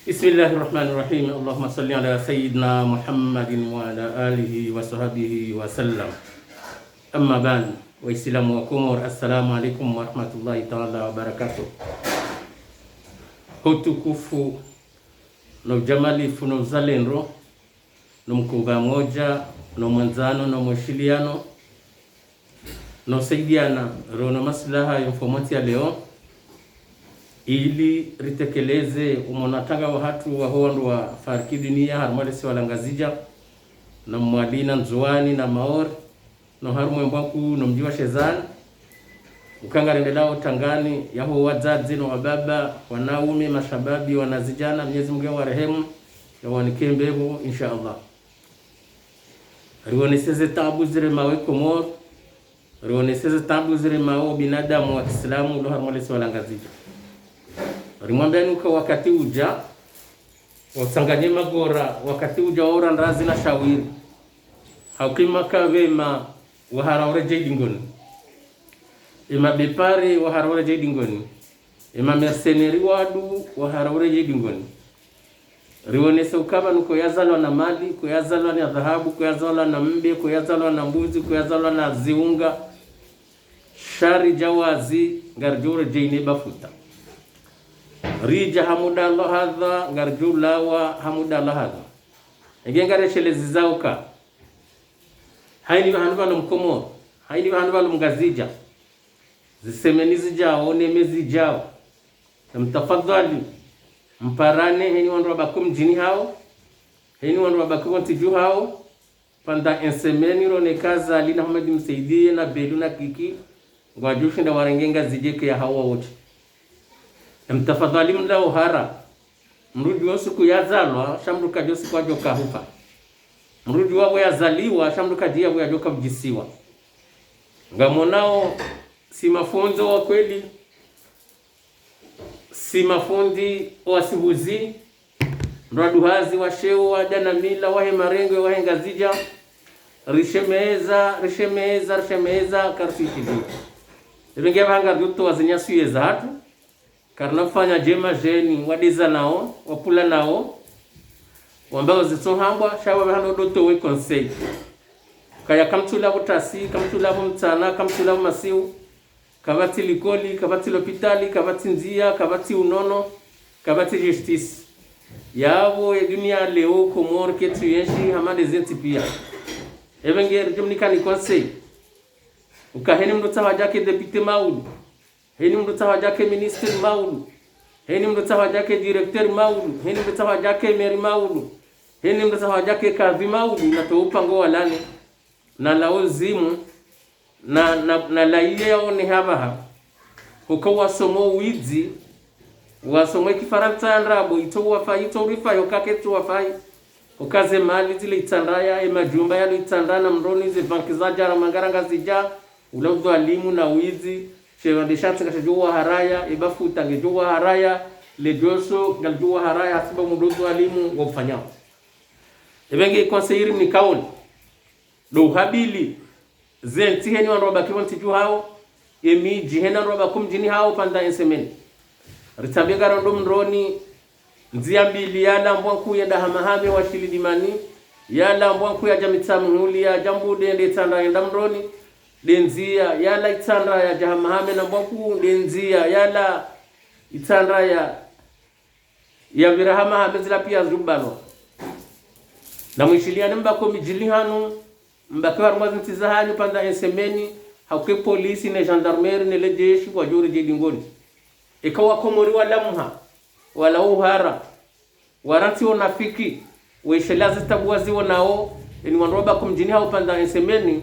Bismillahirrahmanirrahim. Allahumma salli ala sayyidina Muhammadin wa ala alihi wa sahbihi wa sallam. Amma ba'd. Waislamu wa Komor, assalamu alaikum wa rahmatullahi ta'ala wa barakatuh. Utukufu na ujamalifu na uzalendo na mkunga moja na mwanzano na mwashiliano na usaidiana rona maslaha ya mfomati ya leo ili ritekeleze umonatanga wa hatu wa hondo wa fariki dunia harmalesi walangazija na mwalina nzuani na maori na harumu mbanku na mjiwa shezani ukangarendelao tangani yaho wazazi na wababa wanaume mashababi wanazijana Mwenyezi Mungu wa rehemu ya wanikembeho insha Allah. Rioneseze tabu zire mawe Komor, rioneseze tabu zire mawe binadamu wa Kiislamu lo harmalesi walangazija. Rimwambia nuka wakati uja wasanganye magora wakati uja ora ndazi na shawiri haukimaka wema waharaure jedingoni ima bepare waharaure jedingoni ima mercenary wadu waharaure jedingoni. Rionese ukaba nuko yazalwa na mali, kuyazalwa na dhahabu, kuyazalwa na mbe, kuyazalwa na mbuzi, kuyazalwa na ziunga shari jawazi ngarjure jeine bafuta rija hamuda Allah hadha ngarjula wa hamuda Allah hadha ngengare shelezi zauka haini bahanwa Komor haini bahanwa mgazija zisemenizi jao nemezi jao mtafadhali mparane heni wandu wabakum jini hao heni wandu wabakum tiju hao panda ensemeni rone kaza lina Muhammad msaidie na beduna kiki ngwajushinda warengenga zijeke ya hawa wote mtafadhali mla uhara mruju wosu kuyazalwa shamruka josi kwa joka hupa mruju wabo yazaliwa shamruka dia ya joka mjisiwa ngamonao si mafunzo wa kweli si mafundi wasibuzi mraduhazi wa sheo wa jana mila wahe marengwe wahe ngazija rishemeza karfitidi ibenge banga duto wazinyasuye za hatu karna fanya jema jeni wadiza nao wapula nao wambao zitohambwa shawa bahano doto we conseil kaya kamtula butasi kamtula mtana kamtula masiu kabati likoli kabati lopitali kabati nzia kabati unono kabati justice yabo ya dunia leo Komor ketu yenshi hamade zenti pia evenge jumnika ni conseil ukaheni mdota wajake deputy Maulu heni mdota wajake minister Maulu heni mdota wajake director Maulu heni mdota wajake mayor Maulu heni mdota wajake kadhi Maulu na toupango walane na laozimu na laiye yaone habaha hukawa somo wizi wasomo kifaransa nrabo itowa fa itorifa yokaketu wafai ukaze mali zile itandaya majumba yale itandana mroni ze banki za jara mangaranga zija ulaudo alimu na wizi shewandishatsi kashajua haraya ibafuta ngejua haraya lejoso ngaljua haraya hasiba mudozo alimu wafanyao ebenge conseiller ni kauli do habili zenti heni wandu wabakiwa ntiju hao emi jihena wandu wabakum jini hao panda ensemeni ritabega rondo mroni nzia mbili yala mbwanku ya dahamahame wa shilidimani yala mbwanku ya jamitsamuhuli ya jambude nde tanda yenda mroni denzia yala itanda ya jahamahame na mbwanku denzia yala itanda ya virahama hamezila pia zubalo na mwishiliani mbako mijili hanu mbakwa rmazi ntizahanyu panda ensemeni hauke polisi ne gendarmerie ne lejeshi kwa juri jedingoni ikawa Komori wala muha wala uhara waranti onafiki weshelazi tabuazi wanao ni wanroba kumjini hao panda ensemeni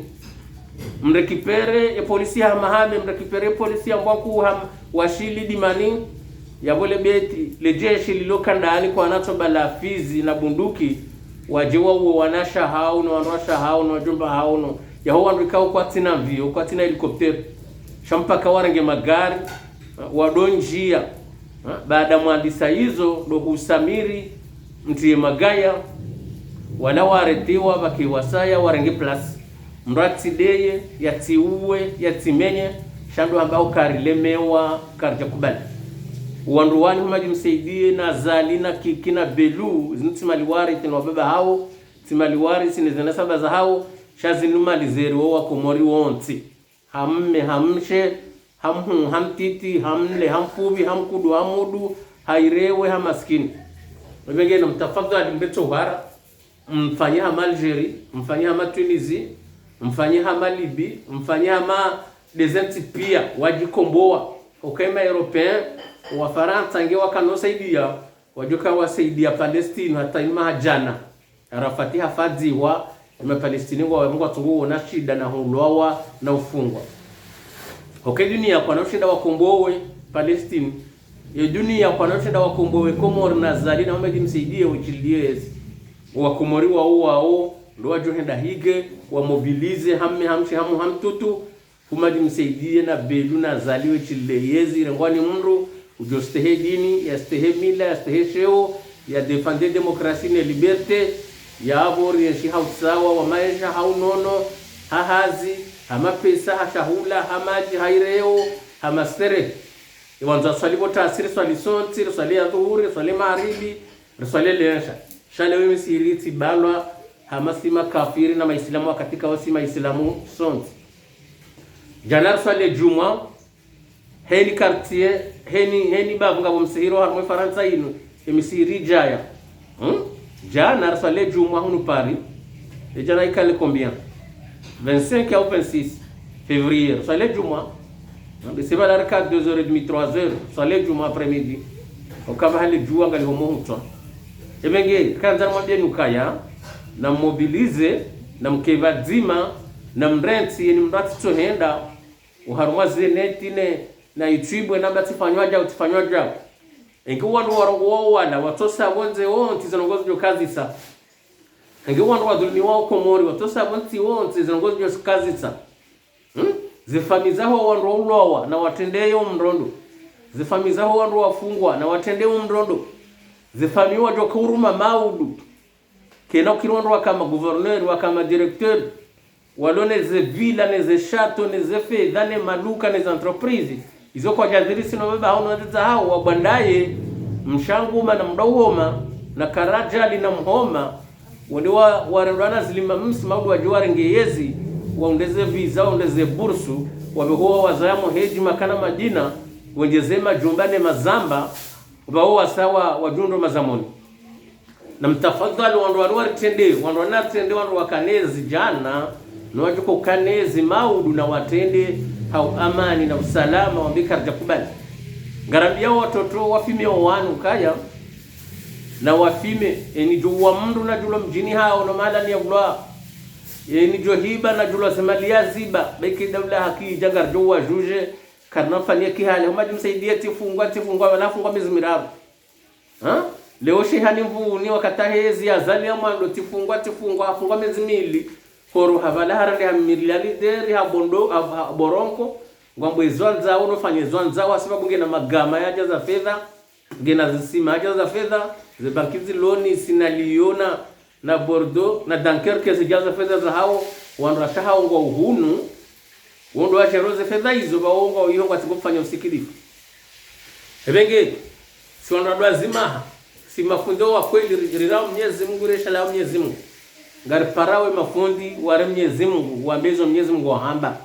mrekipere polisi ya mahame mrekipere polisi ya mwaku washili dimani ya bole beti lejeshi lilokandani kwa nato bala fizi na bunduki wajewa uwe wanasha hao na wanasha hao na wajumba hao no ya huwa ndikao kwa tina vio kwa tina helikopter shampaka warange magari wadonjia baada mwandisa hizo do husamiri mtie magaya wala waretiwa wakiwasaya warange plus mrati deye yatiuwe yatimenye shando ambao karilemewa karja kubali wanduwani humaji msaidie na zali na kiki na belu zintimaliwari tena baba hao timaliwari sinezana saba za hao shazinumalizeri wo wakomori wonti hamme hamshe hamhu hamtiti hamle hamfubi hamkudu hamudu hairewe hamaskini wengine na mtafadhali mbeto hara mfanyie hama Algeria mfanyie hama Tunisia mfanyie hama Libya mfanyie hama desenti pia wajikomboa ukema European wa Faransa nge wakanosaidia wajoka wasaidia Palestina hata ima jana Arafati hafadhiwa ima Palestina wa Mungu atunguo na shida na hulwa na ufungwa dunia kwa na shida wakombowe Palestina ya dunia kwa na shida wakombowe Komoro na Zali na Muhammad msaidie uchiliezi wakomori wao ndo wajohenda hige wa mobilize hamme hamshi hamu hamtutu Muhammad msaidie na belu na Zali uchiliezi rengwani mru ujostehe dini yastehe mila yastehe sheo ya defende demokrasi na liberte ya abori ya hausawa wa maisha haunono hahazi hama pesa hashahula hamaji haireo hamastere iwanza swali bota asiri swali sonti swali ya dhuhuri swali magharibi swali lensha shale wewe siriti balwa hamasima kafiri na maislamu katika wasima islamu sonti janar swali juma heni quartier heni bavunga bomsihiro harmo Faransa ino emisiri jaya jana swali juma hunu Paris et jana ikale combien 25 ou 26 février swali juma c'est pas la 4 2h30 3h swali juma après-midi okaba hali jua ngali homo hutwa emenge kanza mwambie nukaya na mobilize na mkevadzima na mrenti ni mrati tohenda uharumwa zenetine na YouTube na batifanywaja ingi wandu warongo wala watosa bonze wonti zanongozo jo kazi sa ingi wandu wadulmi wao Komori watosa bonti wonti zanongozo jo kazi sa zifamizaho wandu ulowa na watendeyo mrondo zifamizaho wandu wafungwa na watendeyo mrondo zifamiwa jo kuruma maudu kena kirwandu kama gouverneur wakama directeur walone ze villa ne ze chateau ne ze fedha ne maduka ne entreprise izo kwa jadhiri sino baba hao nwanza hao wabandaye mshanguma na mdawoma na karajali na mhoma wende warendana zilima maudu wa juwari ngeyezi waongeze visa waongeze bursu wamehoa wazayamo heji makana majina wengeze majumbane mazamba wao sawa wajundo mazamoni na mtafadhali wandu tende wandu wakanezi jana na wajuko kanezi maudu na watende hau amani na usalama wambika rajakubali garambia watoto wafime wanu kaya na wafime eni juwa mndu na julo mjini hao na mala ni yawla eni johiba na julo semalia ziba beki dawla haki jangar juwa juje karna fanya kihali humaji msaidia tifungwa wanafungwa miezi mirabu leo shehani mvuni wakatahezi azali ya mwando tifungwa afungwa miezi mili koro havala harande hamirili deri habondo boronko ngwambo izwanza unofanya zwanza wasababu ngena magama yaja za fedha ngena zisima yaja za fedha ze bankizi loni sinaliona na Bordeaux na Dunkerque zijaza fedha za hao wanrasha hao ngwa uhunu wondo wa cheroze fedha hizo baongo hiyo kwa kufanya usikilifu ebenge si wanadwa zima si mafundo wa kweli rirao Mwenyezi Mungu reshala Mwenyezi Mungu ngari parawe mafundi ware Mwenyezi Mungu wamezo Mwenyezi Mungu wahamba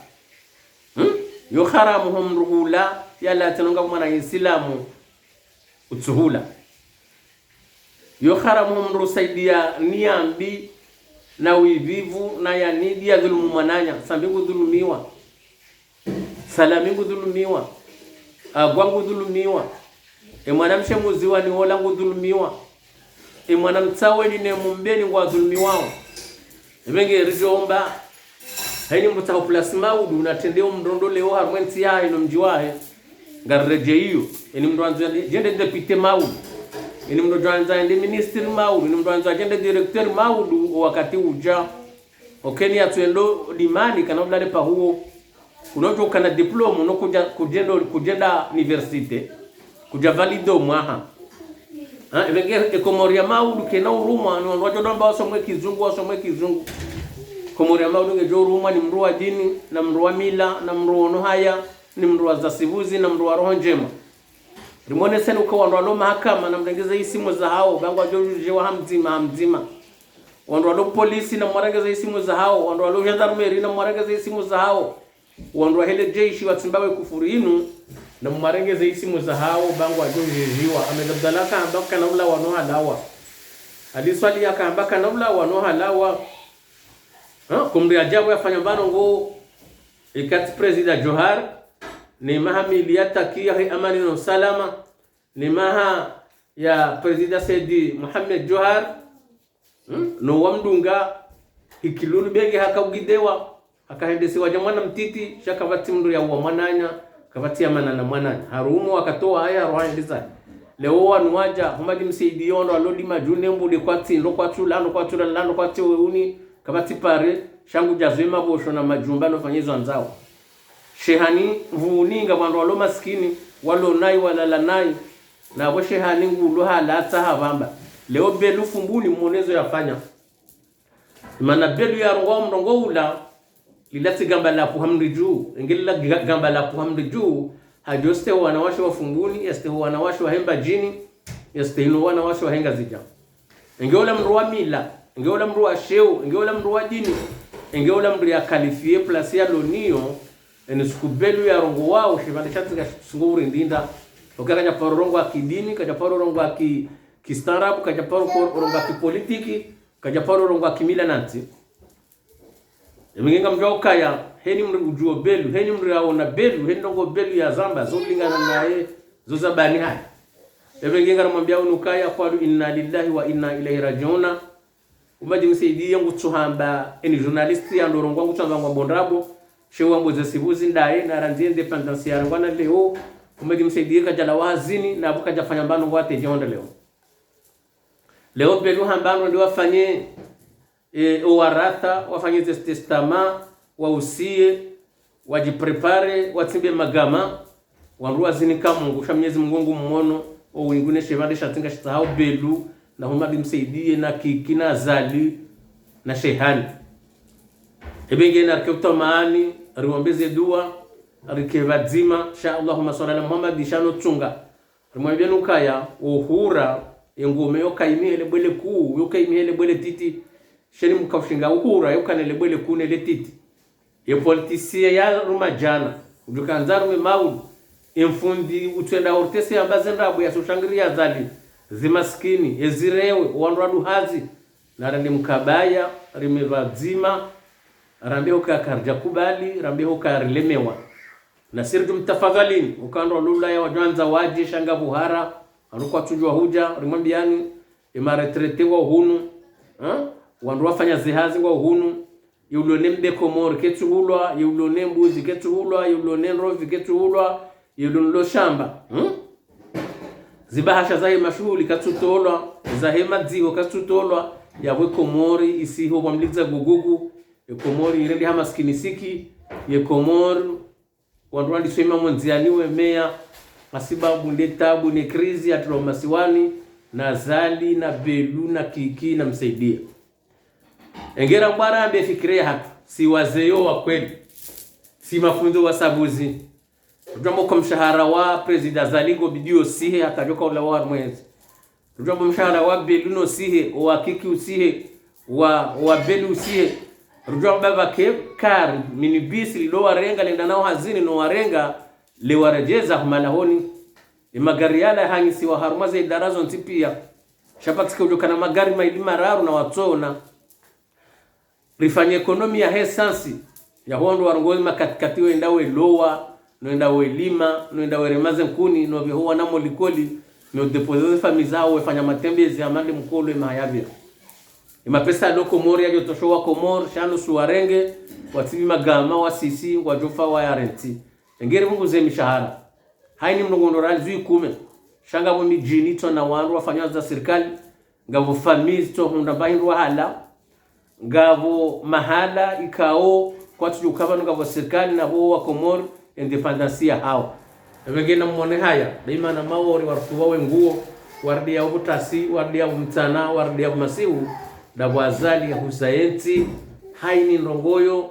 yo haramu humrugula yala tanonga mwana Islamu utsuhula yo haramu humrusaidia niambi na wivivu na yanidi ya dhulumu mananya sambingu dhulumiwa salamingu dhulumiwa agwangu dhulumiwa mwanamshe muziwa ni wola ngudhulumiwa mwanamtsawe ni mumbeni ngwa dhulumiwao ebenge rijomba haini mutaho plasma udu unatendeo mrondo leo harmenti ya ino mjiwahe ngareje hiyo eni mndwanza jende depute maudu eni mndwanza ende minister maudu eni mndwanza jende directeur maudu wakati uja okeni atuendo limani kana mlale pa huo unojo kana diploma unokuja kujenda universite kuja valido mwaha ebenge ekomoria maudu kena uruma ni wanwajo domba wasomwe kizungu Komori maudu ngejo uruma ni mruwa dini na mruwa mila na mruwa no haya ni mruwa za sivuzi na mruwa roho njema limone sene ukawandu alo mahakama na mrengeza isimu za hao bangu ajoje wa hamzima wandu alo polisi na mwarengeza isimu za hao wandu alo gendarmerie na mwarengeza isimu za hao wandu hele jeshi wa Zimbabwe kufurinu na mwarengeza isimu za hao bangu ajoje jiwa amedabdalaka ambaka na ula wano halawa aliswali akaambaka na ula wano halawa kumri ajabu yafanya mbano ngo ikati President Johar ni maha miliyata kia amani na usalama ni maha ya President Saidi Mohamed Johar no wamdunga ikilulu bege haka ugidewa hakahendesi waja mwana mtiti shaka vati mndu ya uwa mwananya kavati ya manana mwananya harumu wakatoa haya roha ndisa leo wanu waja humadi msaidi yondo alodi majune mbuli kwa tindo kwa chulano kwa chulano kwa cheweuni kavati pare shangu jazwema bosho na majumba no fanyizo anzao shehani vuuninga wandu walo maskini walo nai walala nai na bo shehani ngulo halata havamba leo belu fumbuni mmonezo yafanya mana belu ya rongo ula lilati gamba la puhamri juu ngila gamba la puhamri juu hajoste wanawasho wa fumbuni este wanawasho wa hemba jini este ino wanawasho wa henga zija ngeola mruwa mila ngeola mruwa sheu ngeola mruwa dini ngeola mru ya kalifie plus ya lonio ene skubelu ya rongo wao shivande chatika sunguri ndinda okanya parorongo wa kidini kaja parorongo wa kistarabu kaja parorongo wa kipolitiki kaja parorongo wa kimila nanti eminga mjao kaya heni mru ujuo belu heni mru yaona belu heni rongo belu ya zamba zolingana naye zozabani haya eminga namwambia unukaya kwa inna lillahi wa inna ilaihi rajiun umaji msaidi yangu tuhamba eni journalisti ya ndorongo wangu tuhamba ngwambondrabo shewa mboze sibuzi ndaye na ranzi independence ya ngwana leo umaji msaidi kajala wazini na abuka jafanya mbano wate jonda leo belu hambano ndio wafanye owarata wafanye testament wausie wajiprepare watimbe magama wanruwa zini kamungu shamnyezi mungu mmono o wingune shevande shatinga shitahau belu na humadi msaidie na kikina zali na shehani ebenge na rkeuta maani riwombeze dua rikevadzima sha Allahumma salli ala Muhammad shano tsunga rimwambia nukaya uhura yengume yokaimi ele bwele ku yokaimi ele bwele titi sheni mkafshinga uhura yokanele bwele ku nele titi ye politisia ya rumajana ujukanza rume maulu emfundi utwenda ortese ambazendabu ya soshangiria zali zimaskini ezirewe wandu hazi na rende mkabaya rimevadzima rambe ukakarja kubali rambe ukarilemewa na sirtu mtafadhalini ukando lula ya wajanza waje shanga buhara anukwa tujwa huja rimwambiani emaretrete wa hunu wandu wafanya zihazi wa hunu yulone mbe komori ketuhulwa yulone mbuzi ketuhulwa yulone rovi ketuhulwa yulone shamba zibahasha zahe mashuhuli katutolwa zahe madziho katutolwa yawe komori isiho wamliza gugugu komori irendi hamaskini siki ye komori wandu wandi swema monzianiwe mea masibabu ndetabu ni krizi atro masiwani na zali na belu na kiki na msaidia engera mbara ambe fikiria hatu si wazeyo wa kweli si mafunzo wa sabuzi tujambo kwa mshahara wa President Zalingo bidio sihe akajoka ula wa mwezi tujambo mshahara wa belu no sihe wa kiki usihe wa belu usihe tujambo baba ke kar minibus lilo warenga lenda nao hazini no warenga le warejeza humalahoni magari yala hangisi wa harumaze idarazo ntipia shapatika ujoka na magari maili mararu na watona rifanye ekonomi ya hesansi ya hondo warongozi makatikati wendawe lowa noendawe lima noendawe remaze nkuni no vihuwa na molikoli no depoze famizao wefanya matembezi ya mande mkolo imahayavia ima pesa loko mori ya jotoshowa komor shano suwarenge watibi magama wa sisi wajofa wa yarenti engeri mungu ze mishahara haini mnogondorali zui kume shanga mwemi jini to na wanru wafanya za serikali ngavo famizi to hundambahindu wa hala ngavo mahala ikao kwa tujukaba ngavo serikali na bo wa komor independensia hao wengine mwone haya daima na mawori warfuwa wenguo wardi ya ubutasi wardi ya mtana wardi ya masihu na wazali ya husaenti haini nrongoyo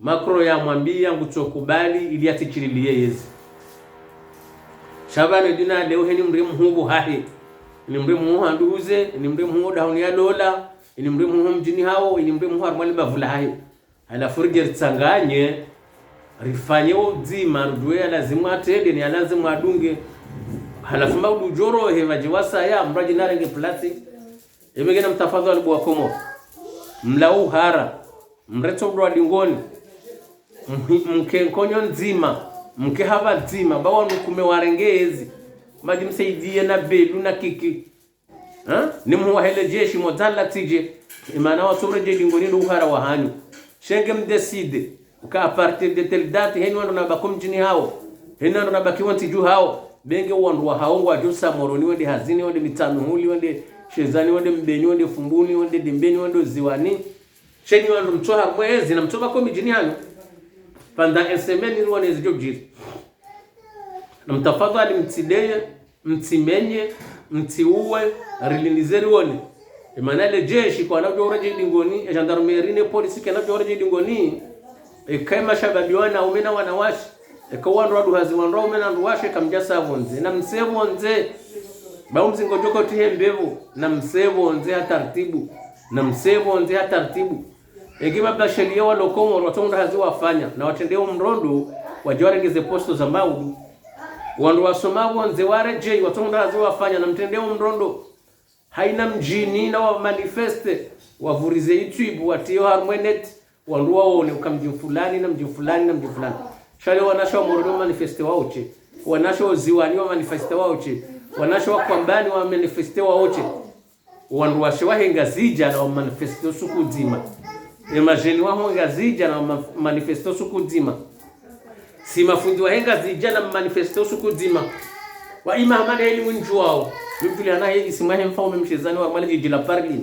makro ya mwambia nguchokubali ili atichililie yezi shabane dina leo heni mrimu hubu hahe ni mrimu hu handuze ni mrimu hu dauni ya lola ni mrimu hu mjini hao ni mrimu hu harmali bavula hahe ala furger tsanganye rifanye uzima rudwe lazima atede ni lazima adunge halafu maudu joro hevaje wasaya mraji narenge plastic emegena mtafadhali bwa komo mlau hara mreto bwa dingoni mke konyo nzima mke hava nzima bawa nukume warengezi maji msaidie na belu na kiki ni muwahele jeshi modala tije imana wasumreje dingoni luhara wahani shenge mdeside uka a partir de telle date heni wando na bakom jini hao heni wando na baki wanti juu hao benge wando wa hao wa jusa moroni wende hazini wende mitanuhuli wende shezani wende mbeni wende fumbuni wende dimbeni wende ziwani sheni wando mtoha mwezi na mtoba komi jini hano panda esemeni ruwane zijo jiri na mtafadhali mtideye mtimenye mtiuwe rilinizeri wone imanale jeshi kwa nabjo uraje dingoni ya gendarmerie ne polisi kwa nabjo uraje dingoni kama shababi wana umena wanawashi ekawandu wadu hazi wandu umena nduwashe kamjasa vonze na msevo onze baumzi ngojoko tihe mbevu na msevo onze hatartibu na msevo onze hatartibu egima bashelia walokomo watonda hazi wafanya na watendeo mrondo wajoregeze posto za maudu wandu wasomavu onze wareje watonda hazi wafanya na mtendeo mrondo haina mjini na wa manifeste wavurize YouTube watio harmwenet wandu waone ukamji fulani na mji fulani na mji fulani shale wanasho morodo manifeste waoche wanasho ziwani wa manifeste waoche wanasho kwambani wa manifeste waoche wandu washewa henga zija na manifesto suku nzima imagine wa henga zija na manifesto suku nzima si mafundi wa henga zija na manifesto suku nzima wa imamane elimu njuao mtu liana hii isimahe mfaume mshezani wa mali jila parli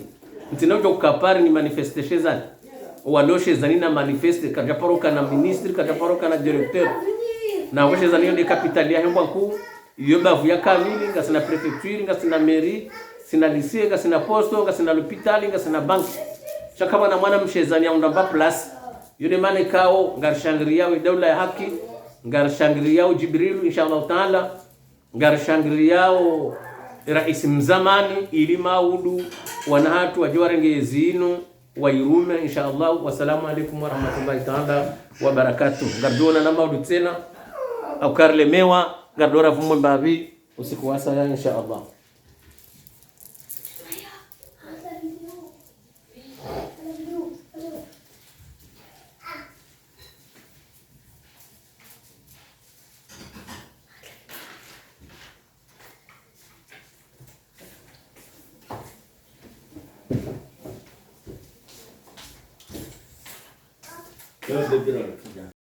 mtinojo kukapari ni manifesteshezani waloshe zanina manifeste kajaparoka na ministri kajaparoka na directeur na washe zanio de capitali ya hemba kuu iyo bavu ya kamili ngasina prefecture ngasina mairie sina lycée ngasina poste ngasina l'hôpital ngasina banki chakama na mwana mshezani ya undamba place yule mane kao ngarshangria wa daula ya haki ngarshangria Jibril inshallah taala ngarshangria rais mzamani ili maudu wanahatu wajiwarenge zinu wairume inshallah. Wassalamu alaikum warahmatullahi taala wabarakatuh. Gardona na maudu tena au karlemewa gardora vumo mbavi usiku wasa ya inshallah. Biraz da bir ara.